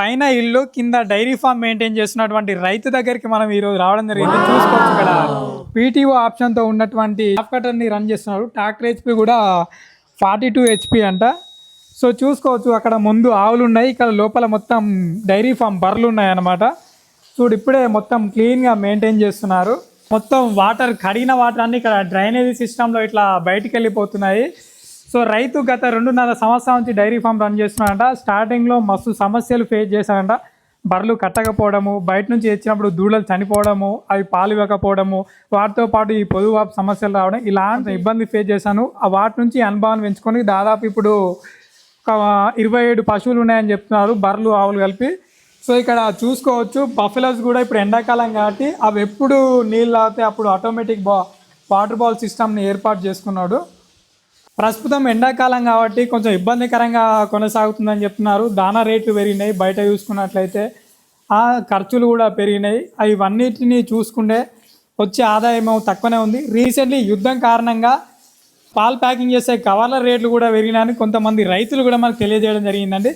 పైన ఇల్లు కింద డైరీ ఫామ్ మెయింటైన్ చేస్తున్నటువంటి రైతు దగ్గరికి మనం ఈరోజు రావడం జరిగింది. చూసుకోవచ్చు ఇక్కడ పీటీఓ ఆప్షన్తో ఉన్నటువంటి ని రన్ చేస్తున్నారు. ట్రాక్టర్ హెచ్పి కూడా 42 HP అంట. సో చూసుకోవచ్చు అక్కడ ముందు ఆవులు ఉన్నాయి, ఇక్కడ లోపల మొత్తం డైరీ ఫామ్ బర్రెలు ఉన్నాయి అన్నమాట. చూడు ఇప్పుడే మొత్తం క్లీన్గా మెయింటైన్ చేస్తున్నారు. మొత్తం వాటర్ కడిగిన వాటర్ అన్ని ఇక్కడ డ్రైనేజీ సిస్టంలో ఇట్లా బయటికి వెళ్ళిపోతున్నాయి. సో రైతు గత 2.5 సంవత్సరాల నుంచి డైరీ ఫామ్ రన్ చేస్తున్నాడంట. స్టార్టింగ్లో మస్తు సమస్యలు ఫేస్ చేశారంట. బర్రెలు కట్టకపోవడము, బయట నుంచి తెచ్చినప్పుడు దూడలు చనిపోవడము, అవి పాలు ఇవ్వకపోవడము, వాటితో పాటు ఈ పొదువాపు సమస్యలు రావడం, ఇలాంటి ఇబ్బంది ఫేస్ చేశాను. ఆ వాటి నుంచి అనుభవాన్ని పెంచుకొని దాదాపు ఇప్పుడు ఒక 27 పశువులు ఉన్నాయని చెప్తున్నారు, బర్రెలు ఆవులు కలిపి. సో ఇక్కడ చూసుకోవచ్చు బఫెలోస్ కూడా ఇప్పుడు ఎండాకాలం కాబట్టి అవి ఎప్పుడు నీళ్ళు తాగితే అప్పుడు ఆటోమేటిక్ వాటర్ బాల్ సిస్టమ్ని ఏర్పాటు చేసుకున్నాడు. ప్రస్తుతం ఎండాకాలం కాబట్టి కొంచెం ఇబ్బందికరంగా కొనసాగుతుందని చెప్తున్నారు. దానా రేట్లు పెరిగినాయి, బయట చూసుకున్నట్లయితే ఆ ఖర్చులు కూడా పెరిగినాయి. అవన్నిటిని చూసుకుంటే వచ్చే ఆదాయం తక్కువనే ఉంది. రీసెంట్లీ యుద్ధం కారణంగా పాలు ప్యాకింగ్ చేసే కవర్ల రేట్లు కూడా పెరిగినాయని కొంతమంది రైతులు కూడా మనకు తెలియజేయడం జరిగిందండి.